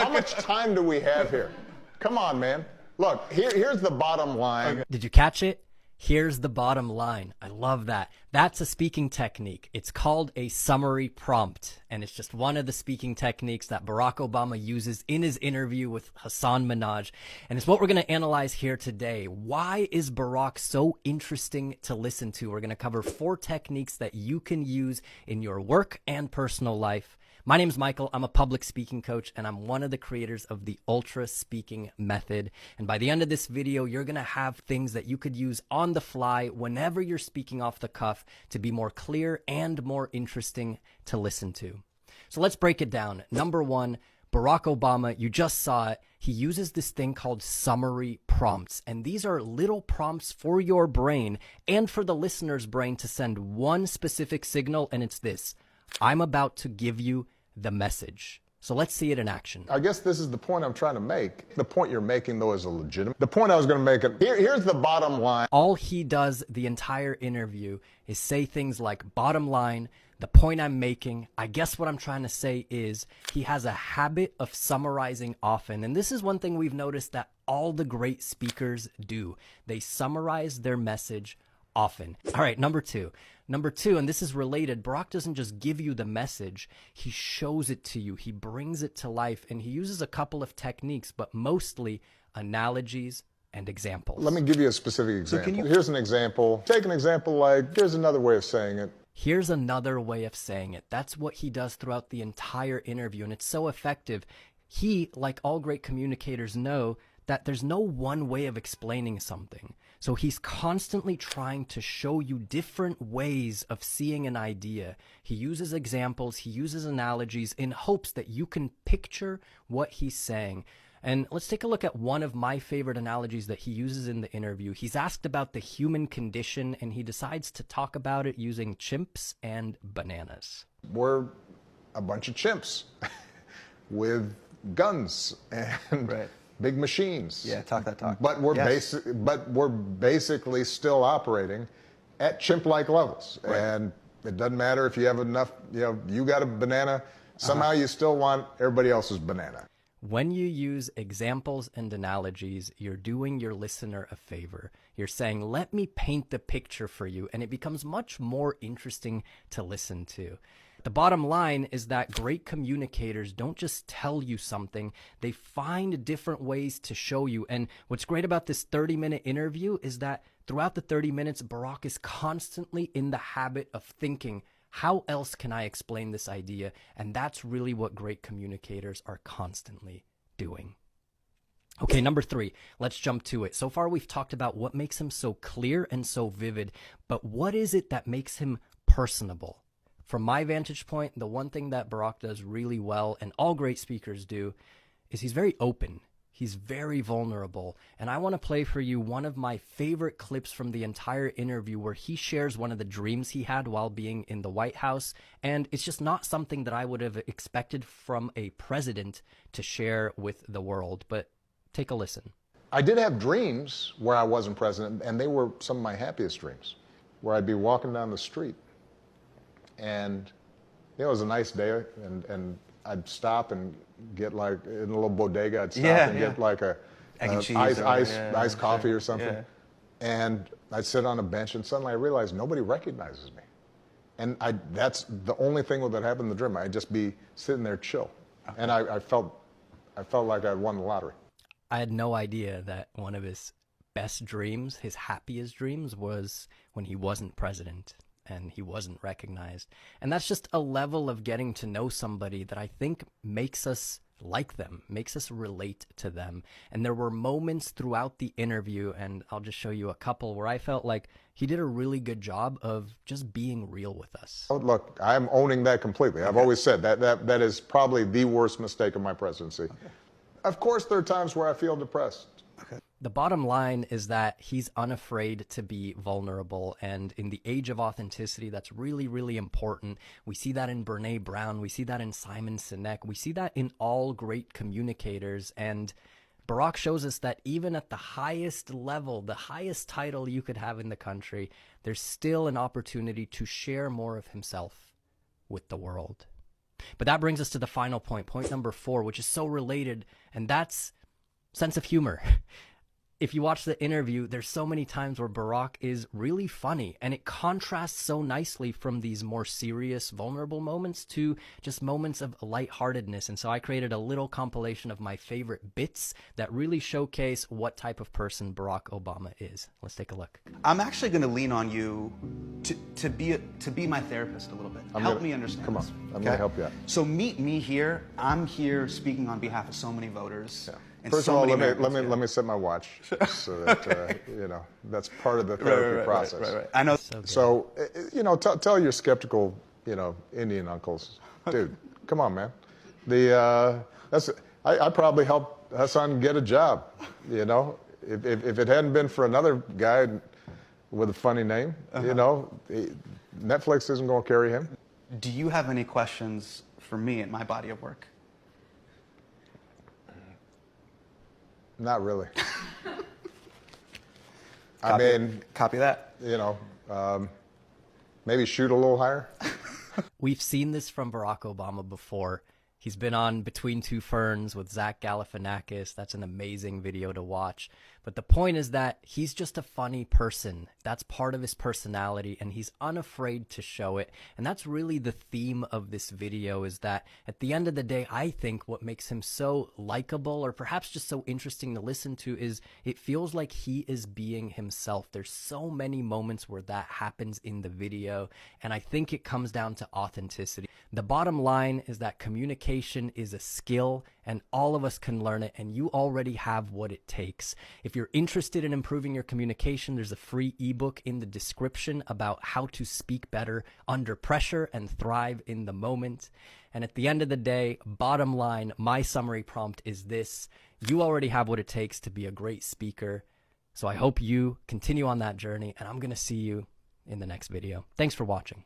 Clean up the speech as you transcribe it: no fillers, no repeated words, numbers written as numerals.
How much time do we have here? Come on, man. Look, here's the bottom line. Did you catch it? Here's the bottom line. I love that. That's a speaking technique. It's called a summary prompt, and it's just one of the speaking techniques that Barack Obama uses in his interview with Hassan Minhaj, and it's what we're going to analyze here today. Why is Barack so interesting to listen to? We're going to cover 4 techniques that you can use in your work and personal life. My name is Michael. I'm a public speaking coach, and I'm one of the creators of the Ultra Speaking Method. And by the end of this video, you're going to have things that you could use on the fly whenever you're speaking off the cuff to be more clear and more interesting to listen to. So let's break it down. Number 1, Barack Obama, you just saw it. He uses this thing called summary prompts. And these are little prompts for your brain and for the listener's brain to send one specific signal, and it's this: I'm about to give you the message. So let's see it in action. I guess this is the point I'm trying to make. The point you're making, though, is a legitimate. The point I was going to make, here's the bottom line. All he does the entire interview is say things like bottom line, the point I'm making. I guess what I'm trying to say is he has a habit of summarizing often. And this is one thing we've noticed that all the great speakers do. They summarize their message often. All right, number two, and this is related, Barack doesn't just give you the message, he shows it to you. He brings it to life, and he uses a couple of techniques, but mostly analogies and examples. Let me give you a specific example. Here's an example. Take an example like, here's another way of saying it. Here's another way of saying it. That's what he does throughout the entire interview, and it's so effective. He, like all great communicators, know that there's no one way of explaining something. So he's constantly trying to show you different ways of seeing an idea. He uses examples, he uses analogies in hopes that you can picture what he's saying. And let's take a look at one of my favorite analogies that he uses in the interview. He's asked about the human condition, and he decides to talk about it using chimps and bananas. We're a bunch of chimps with guns and big machines. Yeah, talk that talk. But we're basically still operating at chimp-like levels. Right. And it doesn't matter if you have enough, you got a banana, somehow you still want everybody else's banana. When you use examples and analogies, you're doing your listener a favor. You're saying, let me paint the picture for you, and it becomes much more interesting to listen to. The bottom line is that great communicators don't just tell you something, they find different ways to show you. And what's great about this 30-minute interview is that throughout the 30 minutes, Barack is constantly in the habit of thinking, how else can I explain this idea? And that's really what great communicators are constantly doing. Okay, number 3, let's jump to it. So far, we've talked about what makes him so clear and so vivid, but what is it that makes him personable? From my vantage point, the one thing that Barack does really well, and all great speakers do, is he's very open. He's very vulnerable. And I want to play for you one of my favorite clips from the entire interview where he shares one of the dreams he had while being in the White House. And it's just not something that I would have expected from a president to share with the world. But take a listen. I did have dreams where I wasn't president, and they were some of my happiest dreams, where I'd be walking down the street. And it was a nice day, and I'd stop and get like, in a little bodega, I'd stop and get like a iced coffee or something. Yeah. And I'd sit on a bench, and suddenly I realized nobody recognizes me. And that's the only thing that happened in the dream. I'd just be sitting there chill. Okay. And I felt like I'd won the lottery. I had no idea that one of his best dreams, his happiest dreams, was when he wasn't president and he wasn't recognized. And that's just a level of getting to know somebody that I think makes us like them, makes us relate to them. And there were moments throughout the interview, and I'll just show you a couple, where I felt like he did a really good job of just being real with us. Oh, look, I'm owning that completely. I've always said that is probably the worst mistake of my presidency. Okay. Of course, there are times where I feel depressed. Okay. The bottom line is that he's unafraid to be vulnerable, and in the age of authenticity, that's really, really important. We see that in Brené Brown, we see that in Simon Sinek, we see that in all great communicators, and Barack shows us that even at the highest level, the highest title you could have in the country, there's still an opportunity to share more of himself with the world. But that brings us to the final point number 4, which is so related, and that's sense of humor. If you watch the interview, there's so many times where Barack is really funny, and it contrasts so nicely from these more serious, vulnerable moments to just moments of lightheartedness. And so I created a little compilation of my favorite bits that really showcase what type of person Barack Obama is. Let's take a look. I'm actually going to lean on you to be my therapist a little bit. Help me understand. Come on, this, I'm going to help you out. So meet me here. I'm here speaking on behalf of so many voters. Yeah. First of all, let me set my watch so that you know that's part of the therapy process. Right. I know. So you know, tell your skeptical, you know, Indian uncles, dude, come on, man. I probably helped Hassan get a job. You know, if it hadn't been for another guy with a funny name, you know, Netflix isn't going to carry him. Do you have any questions for me in my body of work? Not really. I mean, copy that. You know, maybe shoot a little higher. We've seen this from Barack Obama before. He's been on Between Two Ferns with Zach Galifianakis. That's an amazing video to watch. But the point is that he's just a funny person. That's part of his personality, and he's unafraid to show it. And that's really the theme of this video, is that at the end of the day, I think what makes him so likable, or perhaps just so interesting to listen to, is it feels like he is being himself. There's so many moments where that happens in the video, and I think it comes down to authenticity. The bottom line is that communication is a skill, and all of us can learn it, and you already have what it takes. If you're interested in improving your communication, there's a free ebook in the description about how to speak better under pressure and thrive in the moment. And at the end of the day, bottom line, my summary prompt is this: you already have what it takes to be a great speaker. So I hope you continue on that journey, and I'm going to see you in the next video. Thanks for watching.